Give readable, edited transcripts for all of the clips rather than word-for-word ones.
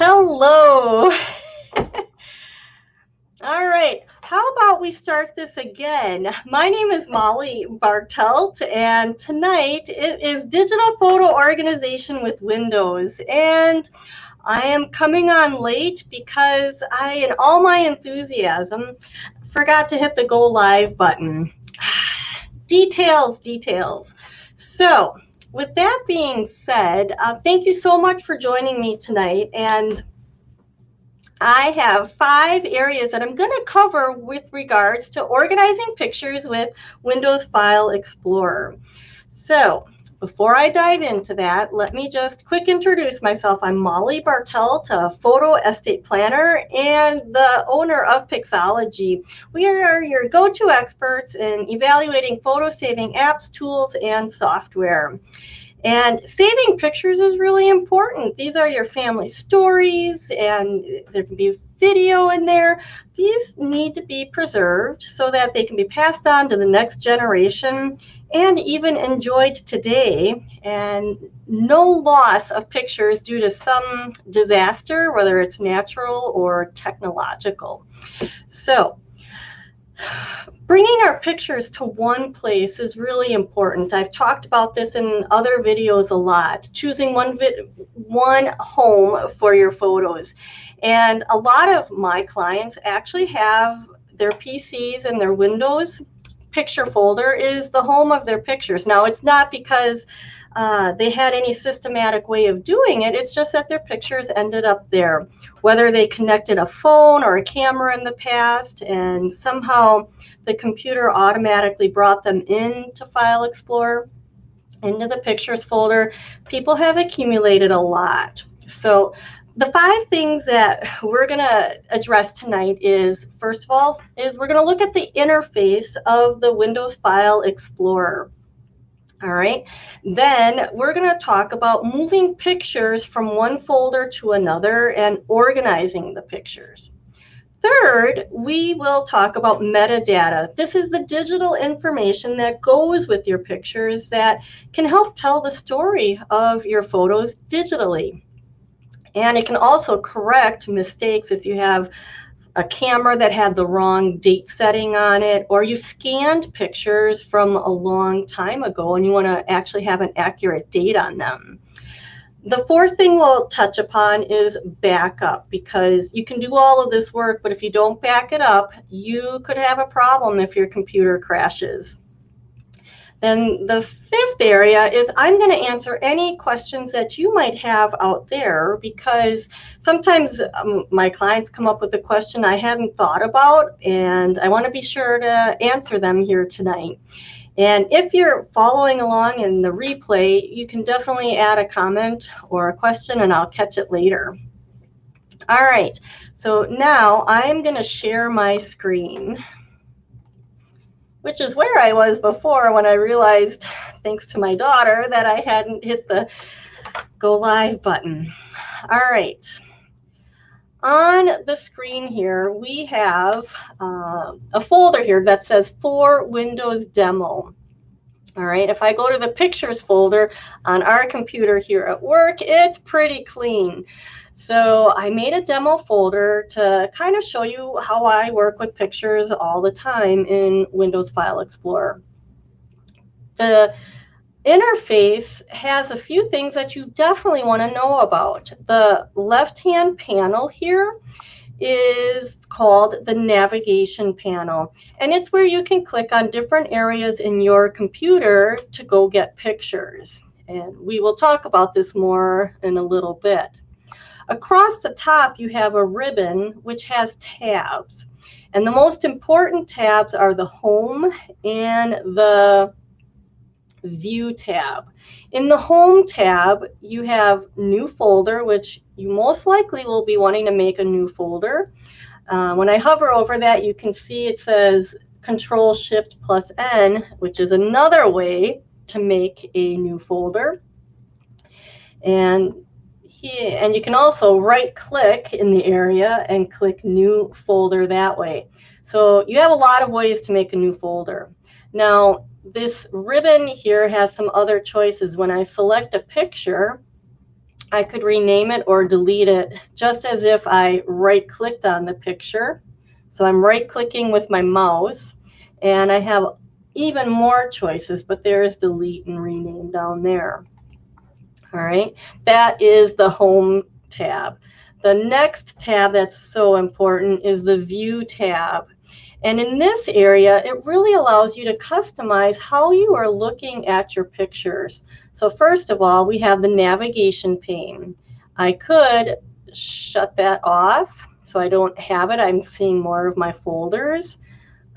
Hello. All right. How about we start this again? My name is Molly Bartelt, and tonight it is Digital Photo Organization with Windows. And I am coming on late because I, in all my enthusiasm, forgot to hit the go live button. Details. So, with that being said, thank you so much for joining me tonight. And I have 5 areas that I'm going to cover with regards to organizing pictures with Windows File Explorer. So before I dive into that, let me just quick introduce myself. I'm Molly Bartelt, a photo estate planner and the owner of Pixology. We are your go-to experts in evaluating photo saving apps, tools, and software. And saving pictures is really important. These are your family stories, and there can be video in there. These need to be preserved so that they can be passed on to the next generation and even enjoyed today. And no loss of pictures due to some disaster, whether it's natural or technological. So, bringing our pictures to one place is really important. I've talked about this in other videos a lot, choosing one home for your photos. And a lot of my clients actually have their PCs and their Windows picture folder is the home of their pictures. Now, it's not because they had any systematic way of doing it. It's just that their pictures ended up there, whether they connected a phone or a camera in the past, and somehow the computer automatically brought them into File Explorer, into the pictures folder. People have accumulated a lot. So the 5 things that we're going to address tonight is, first of all, we're going to look at the interface of the Windows File Explorer. All right, then we're going to talk about moving pictures from one folder to another and organizing the pictures. Third, we will talk about metadata. This is the digital information that goes with your pictures that can help tell the story of your photos digitally. And it can also correct mistakes if you have a camera that had the wrong date setting on it, or you've scanned pictures from a long time ago and you want to actually have an accurate date on them. The 4th thing we'll touch upon is backup, because you can do all of this work, but if you don't back it up, you could have a problem if your computer crashes. Then the 5th area is I'm going to answer any questions that you might have out there, because sometimes my clients come up with a question I hadn't thought about, and I want to be sure to answer them here tonight. And if you're following along in the replay, you can definitely add a comment or a question and I'll catch it later. All right, so now I'm going to share my screen, which is where I was before when I realized, thanks to my daughter, that I hadn't hit the go live button. All right. On the screen here, we have a folder here that says For Windows Demo. All right, if I go to the Pictures folder on our computer here at work, it's pretty clean. So I made a demo folder to kind of show you how I work with pictures all the time in Windows File Explorer. The interface has a few things that you definitely want to know about. The left-hand panel here is called the navigation panel, and it's where you can click on different areas in your computer to go get pictures. And we will talk about this more in a little bit. Across the top, you have a ribbon which has tabs. And the most important tabs are the Home and the View tab. In the Home tab, you have New Folder, which you most likely will be wanting to make a new folder. When I hover over that, you can see it says Control-Shift+N, which is another way to make a new folder. And you can also right-click in the area and click New Folder that way. So you have a lot of ways to make a new folder. Now, this ribbon here has some other choices. When I select a picture, I could rename it or delete it just as if I right-clicked on the picture. So I'm right-clicking with my mouse, and I have even more choices, but there is delete and rename down there. All right, that is the Home tab. The next tab that's so important is the View tab. And in this area, it really allows you to customize how you are looking at your pictures. So first of all, we have the navigation pane. I could shut that off so I don't have it. I'm seeing more of my folders.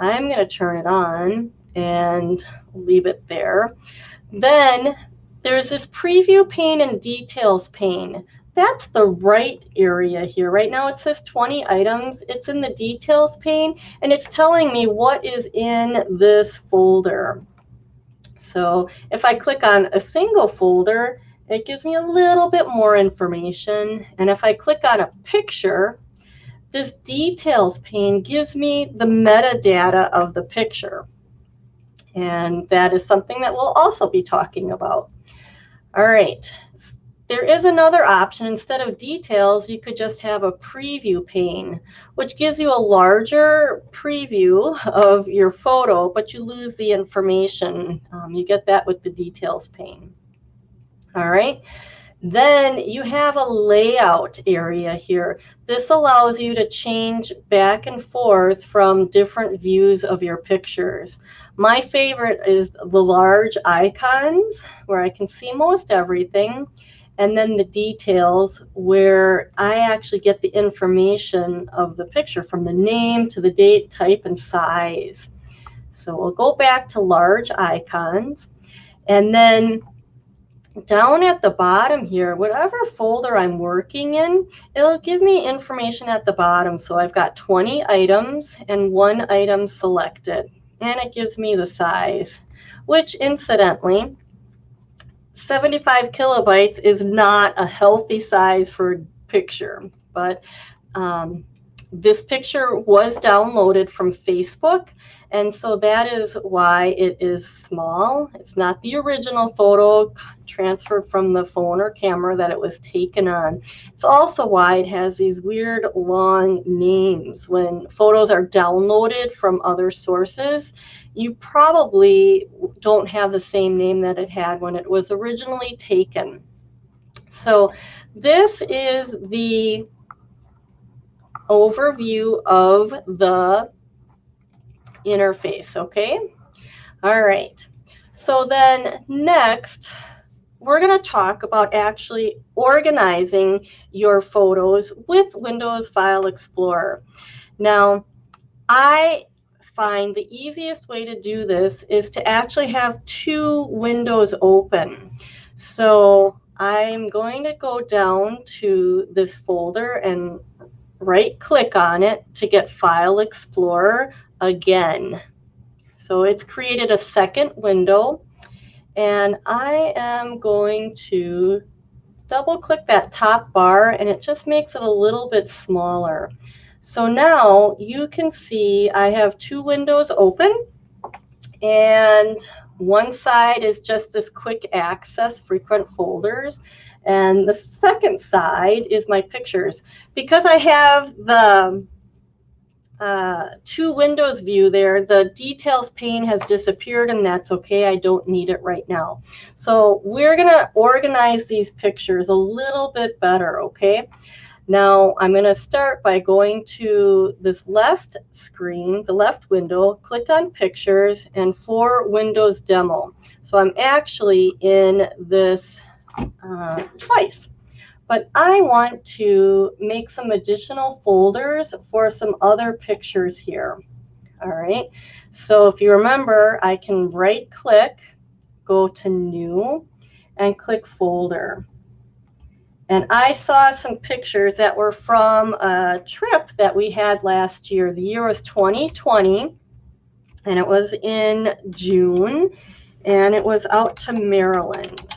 I'm going to turn it on and leave it there. Then there's this preview pane and details pane. That's the right area here. Right now it says 20 items. It's in the details pane, and it's telling me what is in this folder. So if I click on a single folder, it gives me a little bit more information. And if I click on a picture, this details pane gives me the metadata of the picture. And that is something that we'll also be talking about. All right, there is another option. Instead of details, you could just have a preview pane, which gives you a larger preview of your photo, but you lose the information. You get that with the details pane. All right. Then you have a layout area here. This allows you to change back and forth from different views of your pictures. My favorite is the large icons, where I can see most everything, and then the details, where I actually get the information of the picture from the name to the date, type, and size. So we'll go back to large icons, and then down at the bottom here, whatever folder I'm working in, it'll give me information at the bottom. So I've got 20 items and 1 item selected, and it gives me the size, which incidentally, 75 kilobytes is not a healthy size for a picture, but this picture was downloaded from Facebook, and so that is why it is small. It's not the original photo transferred from the phone or camera that it was taken on. It's also why it has these weird long names. When photos are downloaded from other sources, you probably don't have the same name that it had when it was originally taken. So this is the overview of the interface, okay? All right. So then next, we're going to talk about actually organizing your photos with Windows File Explorer. Now, I find the easiest way to do this is to actually have 2 windows open. So I'm going to go down to this folder and right-click on it to get File Explorer again. So it's created a second window, and I am going to double-click that top bar, and it just makes it a little bit smaller. So now you can see I have 2 windows open, and one side is just this quick access frequent folders, and the second side is my pictures. Because I have the 2 windows view there, the details pane has disappeared, and that's okay. I don't need it right now. So we're going to organize these pictures a little bit better, okay? Now I'm going to start by going to this left screen, the left window, click on Pictures and For Windows Demo. So I'm actually in this twice. But I want to make some additional folders for some other pictures here. All right. So if you remember, I can right-click, go to New, and click Folder. And I saw some pictures that were from a trip that we had last year. The year was 2020, and it was in June, and it was out to Maryland.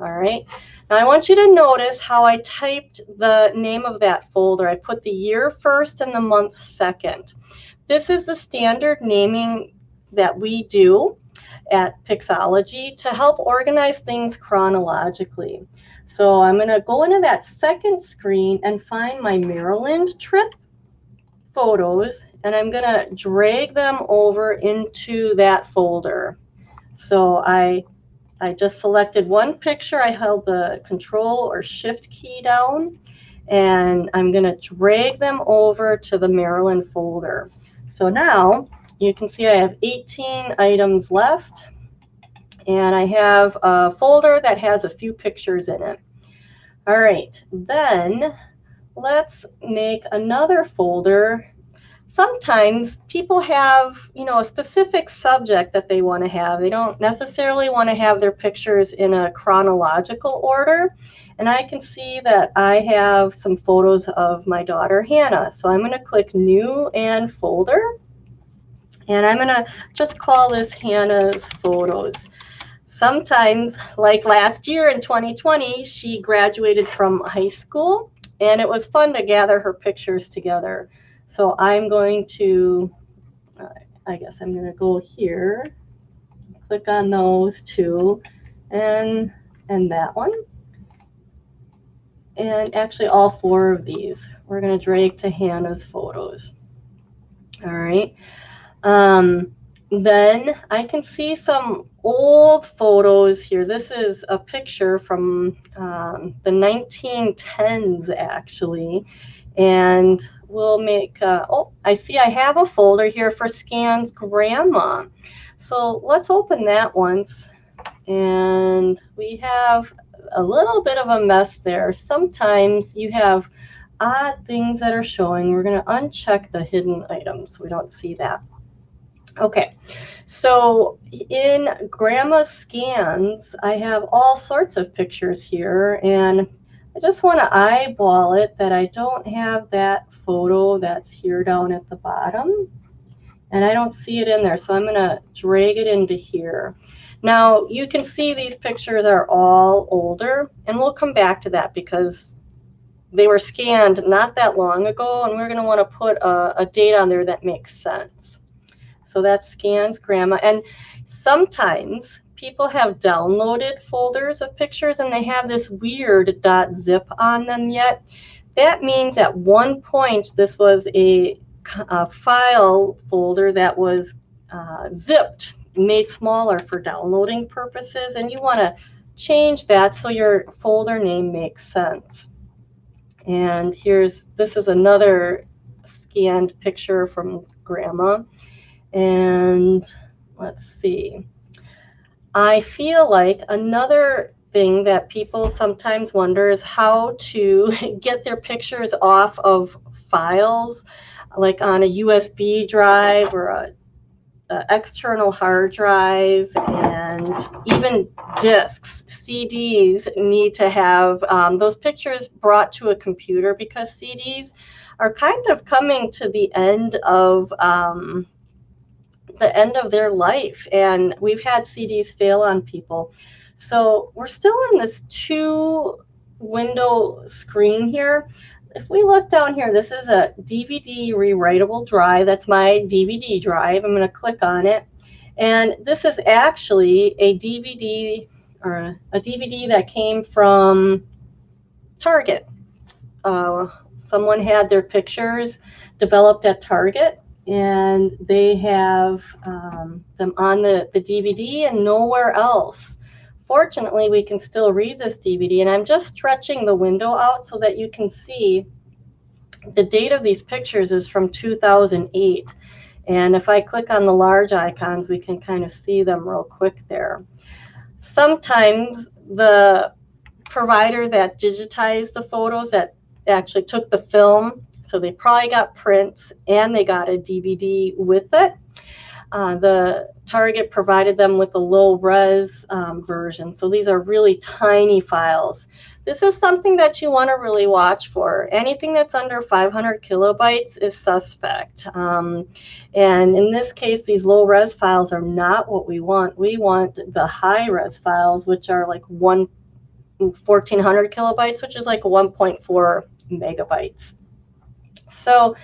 All right. Now I want you to notice how I typed the name of that folder. I put the year first and the month second. This is the standard naming that we do at Pixology to help organize things chronologically. So I'm going to go into that second screen and find my Maryland trip photos, and I'm going to drag them over into that folder. So I just selected one picture. I held the Control or Shift key down, and I'm going to drag them over to the Maryland folder. So now you can see I have 18 items left, and I have a folder that has a few pictures in it. All right, then let's make another folder. Sometimes people have, a specific subject that they want to have. They don't necessarily want to have their pictures in a chronological order. And I can see that I have some photos of my daughter, Hannah. So I'm going to click New and Folder. And I'm going to just call this Hannah's Photos. Sometimes, like last year in 2020, she graduated from high school, and it was fun to gather her pictures together. So I'm going to, I guess I'm going to go here, click on those two, and that one. And actually all four of these, we're going to drag to Hannah's Photos. All right. Then I can see some old photos here. This is a picture from the 1910s, actually. And we'll make, I see I have a folder here for Scan's grandma. So let's open that once. And we have a little bit of a mess there. Sometimes you have odd things that are showing. We're going to uncheck the hidden items so we don't see that. Okay, so in Grandma Scans, I have all sorts of pictures here, and I just want to eyeball it that I don't have that photo that's here down at the bottom, and I don't see it in there, so I'm going to drag it into here. Now, you can see these pictures are all older, and we'll come back to that because they were scanned not that long ago, and we're going to want to put a date on there that makes sense. So that's Scan's grandma. And sometimes people have downloaded folders of pictures and they have this weird .zip on them yet. That means at one point this was a file folder that was zipped, made smaller for downloading purposes, and you want to change that so your folder name makes sense. And this is another scanned picture from grandma. And let's see. I feel like another thing that people sometimes wonder is how to get their pictures off of files, like on a USB drive or a external hard drive, and even discs. CDs need to have those pictures brought to a computer because CDs are kind of coming to the end of their life, and we've had CDs fail on people. So we're still in this 2-window screen here. If we look down here, this is a DVD rewritable drive. That's my DVD drive. I'm going to click on it, and this is actually a DVD that came from Target. Someone had their pictures developed at Target, and they have them on the DVD and nowhere else. Fortunately, we can still read this DVD, and I'm just stretching the window out so that you can see the date of these pictures is from 2008. And if I click on the large icons, we can kind of see them real quick there. Sometimes the provider that digitized the photos, that actually took the film, so they probably got prints and they got a DVD with it. The Target provided them with a low res version. So these are really tiny files. This is something that you want to really watch for. Anything that's under 500 kilobytes is suspect. And in this case, these low res files are not what we want. We want the high res files, which are like 1,400 kilobytes, which is like 1.4 megabytes. So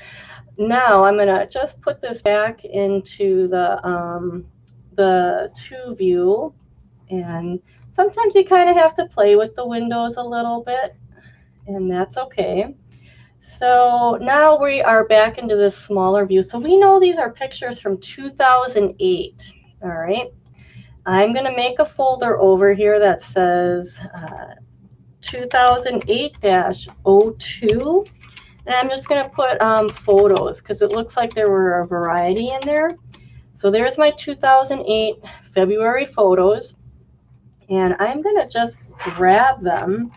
now I'm going to just put this back into the 2 view, and Sometimes you kind of have to play with the windows a little bit, and that's okay. So now we are back into this smaller view. So we know these are pictures from 2008. All right. I'm going to make a folder over here that says 2008-02. And I'm just going to put photos because it looks like there were a variety in there. So there's my 2008 February photos. And I'm going to just grab them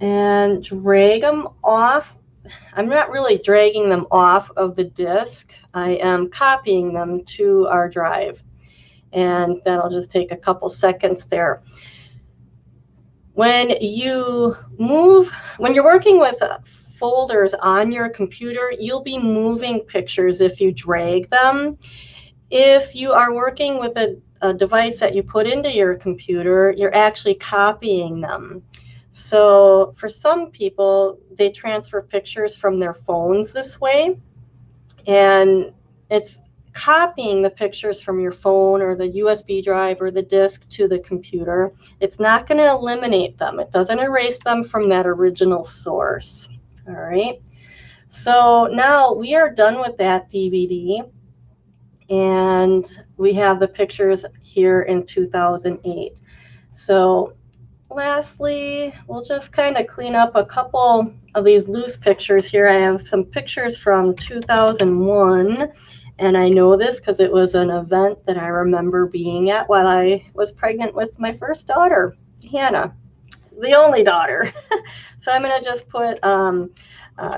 and drag them off. I'm not really dragging them off of the disk. I am copying them to our drive. And that'll just take a couple seconds there. When you're working with folders on your computer, you'll be moving pictures if you drag them. If you are working with a device that you put into your computer, you're actually copying them. So for some people, they transfer pictures from their phones this way, and it's copying the pictures from your phone or the USB drive or the disk to the computer. It's not going to eliminate them. It doesn't erase them from that original source. All right. So now we are done with that DVD, and we have the pictures here in 2008. So lastly, we'll just kind of clean up a couple of these loose pictures here. I have some pictures from 2001, and I know this because it was an event that I remember being at while I was pregnant with my first daughter, Hannah, the only daughter. So I'm going to just put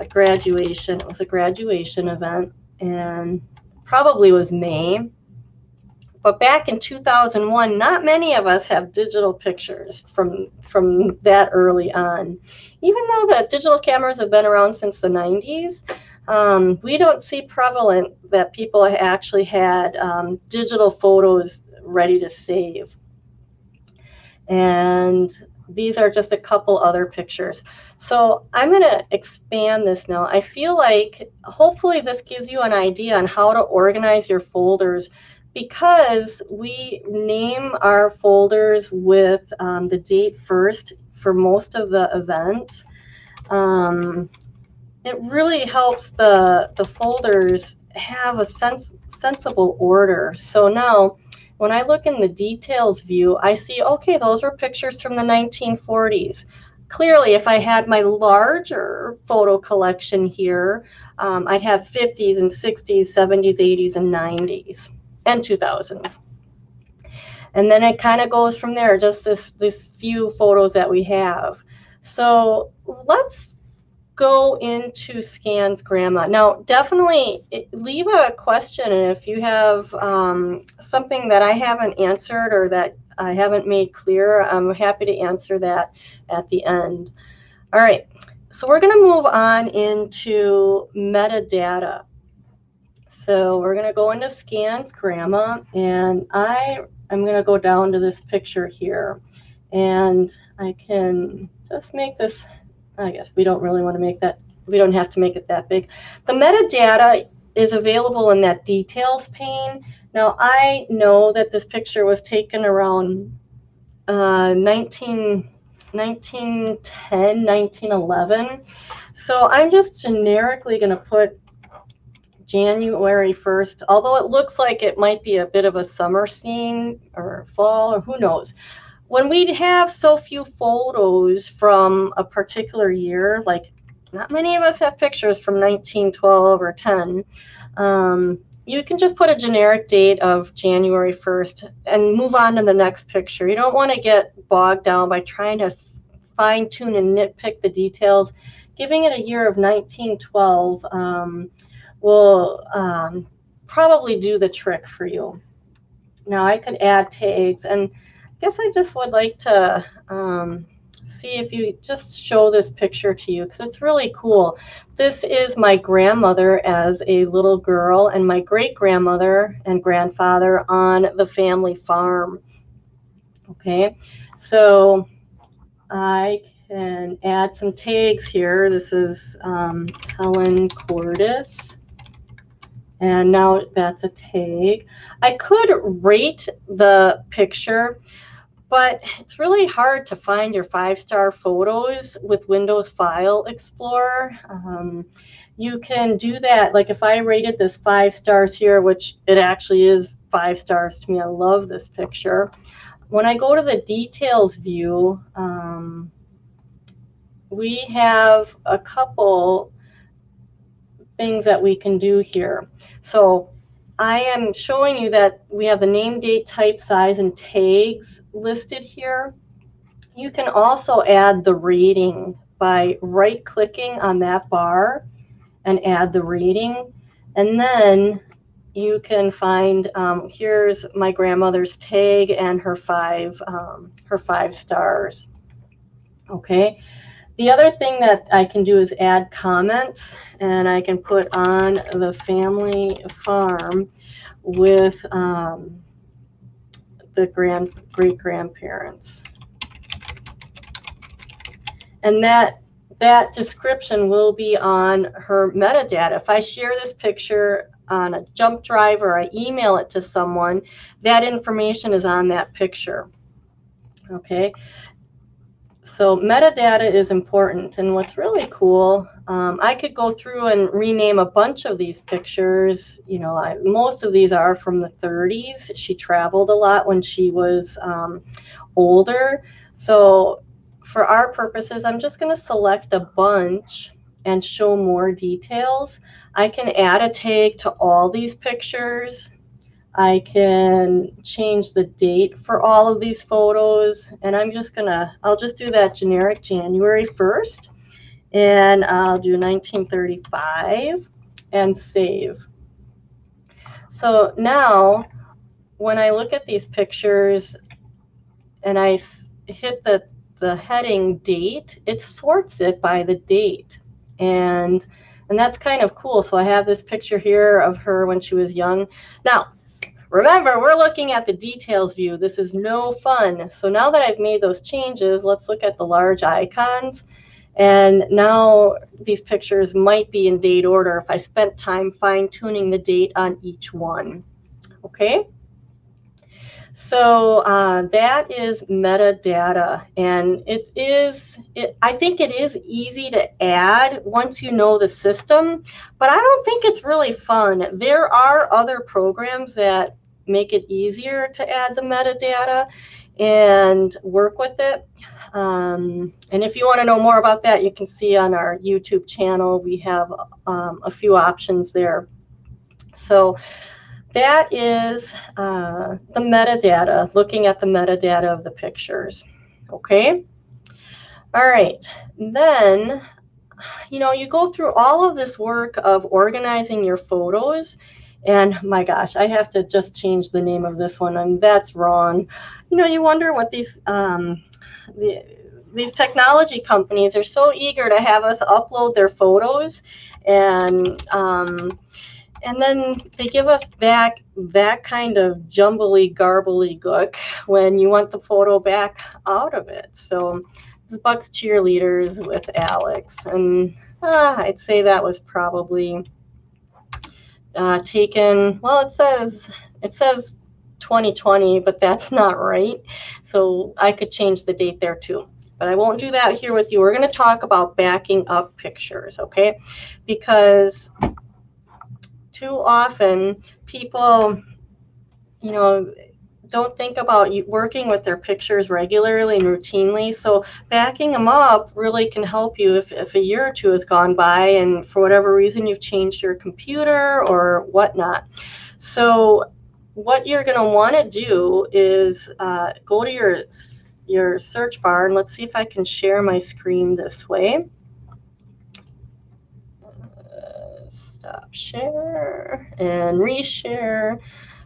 graduation. It was a graduation event, and probably was May. But back in 2001, not many of us have digital pictures from that early on. Even though the digital cameras have been around since the 90s, we don't see prevalent that people actually had digital photos ready to save. And these are just a couple other pictures. So I'm going to expand this now. I feel like hopefully this gives you an idea on how to organize your folders, because we name our folders with the date first for most of the events. It really helps the folders have a sensible order. So now when I look in the details view, I see, okay, those are pictures from the 1940s. Clearly, if I had my larger photo collection here, I'd have 50s and 60s, 70s, 80s, and 90s. And 2000s. And then it kind of goes from there, just this few photos that we have. So let's go into Scans Grandma. Now, definitely leave a question, and if you have something that I haven't answered or that I haven't made clear, I'm happy to answer that at the end. All right, so we're going to move on into metadata. So we're going to go into Scans Grandma, and I am going to go down to this picture here, and I can just make this, I guess we don't really want to make that, we don't have to make it that big. The metadata is available in that details pane. Now I know that this picture was taken around 1910, 1911. So I'm just generically going to put January 1st, although it looks like it might be a bit of a summer scene or fall, or who knows. When we have so few photos from a particular year, like not many of us have pictures from 1912 or 10, you can just put a generic date of January 1st and move on to the next picture. You don't want to get bogged down by trying to fine tune and nitpick the details. Giving it a year of 1912 will probably do the trick for you. Now I could add tags, and I guess I just would like to see if you just show this picture to you, because it's really cool. This is my grandmother as a little girl and my great-grandmother and grandfather on the family farm. Okay, so I can add some tags here. This is Helen Cordis. And now that's a tag. I could rate the picture. but it's really hard to find your 5-star photos with Windows File Explorer. You can do that, like if I rated this 5 stars here, which it actually is 5 stars to me, I love this picture. When I go to the details view, we have a couple things that we can do here. So I am showing you that we have the name, date, type, size, and tags listed here. You can also add the rating by right-clicking on that bar and add the rating. And then you can find, here's my grandmother's tag and her 5 stars. Okay. The other thing that I can do is add comments, and I can put on the family farm with the great-grandparents. And that description will be on her metadata. If I share this picture on a jump drive or I email it to someone, that information is on that picture. Okay. So metadata is important, and what's really cool, I could go through and rename a bunch of these pictures. You know, most of these are from the 30s. She traveled a lot when she was older. So for our purposes, I'm just going to select a bunch and show more details. I can add a tag to all these pictures. I can change the date for all of these photos, and I'll just do that generic January 1st, and I'll do 1935 and save. So now when I look at these pictures and I hit the heading date, it sorts it by the date, and that's kind of cool. So I have this picture here of her when she was young. Now, remember, we're looking at the details view. This is no fun. So now that I've made those changes, let's look at the large icons. And now these pictures might be in date order if I spent time fine-tuning the date on each one. Okay? So that is metadata, and I think it is easy to add once you know the system, but I don't think it's really fun. There are other programs that make it easier to add the metadata and work with it. And if you want to know more about that, you can see on our YouTube channel, we have a few options there. So that is the metadata, looking at the metadata of the pictures. Okay. All right. Then, you know, you go through all of this work of organizing your photos. And my gosh, I have to just change the name of this one, and that's wrong. You know, you wonder what these technology companies are so eager to have us upload their photos, and then they give us back that kind of jumbly, garbly gook when you want the photo back out of it. So this is Buck's Cheerleaders with Alex, and I'd say that was probably taken, well, it says 2020, but that's not right. So I could change the date there too. But I won't do that here with you. We're going to talk about backing up pictures, okay? Because too often people, you know, don't think about working with their pictures regularly and routinely. So backing them up really can help you if a year or two has gone by and for whatever reason you've changed your computer or whatnot. So what you're going to want to do is go to your search bar, and let's see if I can share my screen this way. Stop share and reshare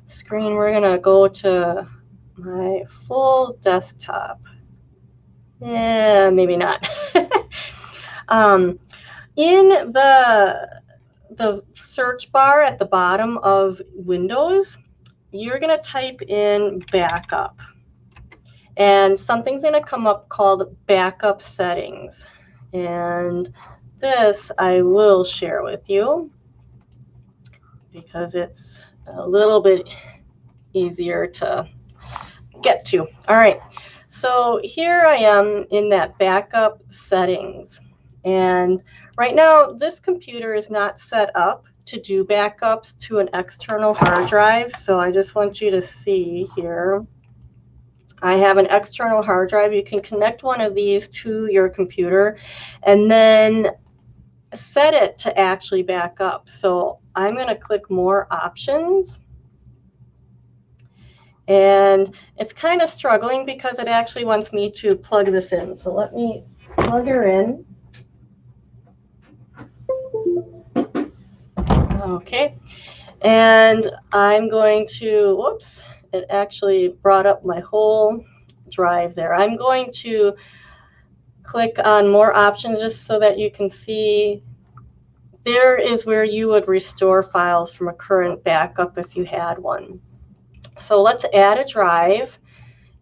screen. We're going to go to my full desktop. Yeah, maybe not. In the search bar at the bottom of Windows, you're going to type in backup, and something's going to come up called backup settings, and this I will share with you because it's a little bit easier to get to. All right, So here I am in that backup settings. And right now, this computer is not set up to do backups to an external hard drive. So I just want you to see here. I have an external hard drive. You can connect one of these to your computer and then set it to actually back up. So I'm going to click More Options. And it's kind of struggling because it actually wants me to plug this in. So let me plug her in. Okay. And I'm going to, whoops, it actually brought up my whole drive there. I'm going to click on More Options just so that you can see there is where you would restore files from a current backup if you had one. So let's add a drive,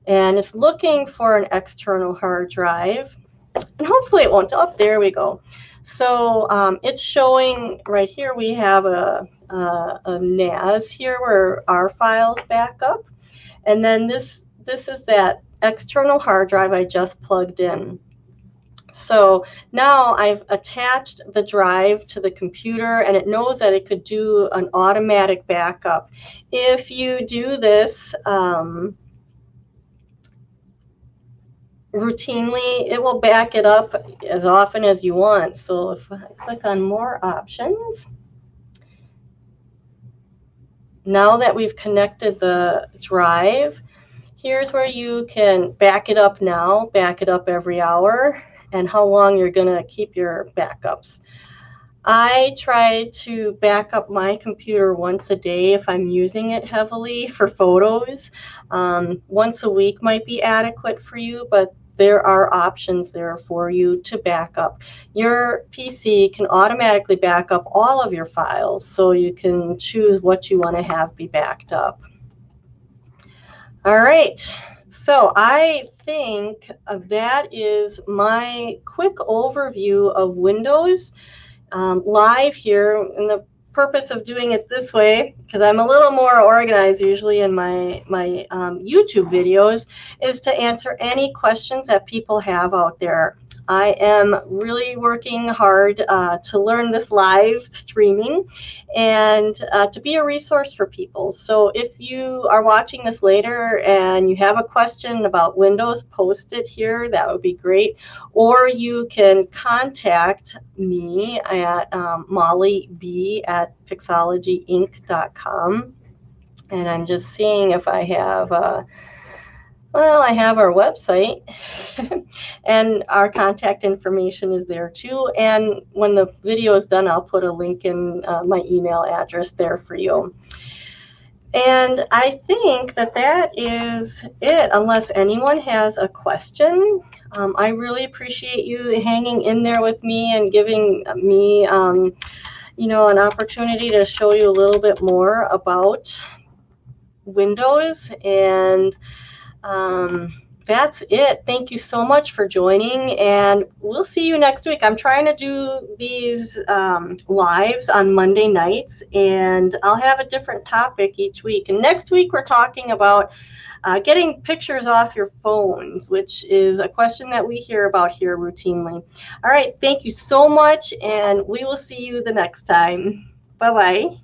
and it's looking for an external hard drive, and hopefully it won't. Oh, there we go. So it's showing right here we have a NAS here where our files back up, and then this is that external hard drive I just plugged in. So now I've attached the drive to the computer, and it knows that it could do an automatic backup. If you do this routinely, it will back it up as often as you want. So if I click on More Options, now that we've connected the drive, here's where you can back it up now, back it up every hour, and how long you're going to keep your backups. I try to back up my computer once a day if I'm using it heavily for photos. Once a week might be adequate for you, but there are options there for you to back up. Your PC can automatically back up all of your files, so you can choose what you want to have be backed up. All right, so I think that is my quick overview of Windows live here. And the purpose of doing it this way, because I'm a little more organized usually in my YouTube videos, is to answer any questions that people have out there. I am really working hard to learn this live streaming and to be a resource for people. So if you are watching this later and you have a question about Windows, post it here. That would be great. Or you can contact me at mollyb@pixologyinc.com. And I'm just seeing if I have well, I have our website and our contact information is there too. And when the video is done, I'll put a link in my email address there for you. And I think that that is it, unless anyone has a question. I really appreciate you hanging in there with me and giving me, you know, an opportunity to show you a little bit more about Windows. And that's it. Thank you so much for joining, and we'll see you next week. I'm trying to do these lives on Monday nights, and I'll have a different topic each week. And next week we're talking about getting pictures off your phones, which is a question that we hear about here routinely. All right, thank you so much, and we will see you the next time. Bye-bye.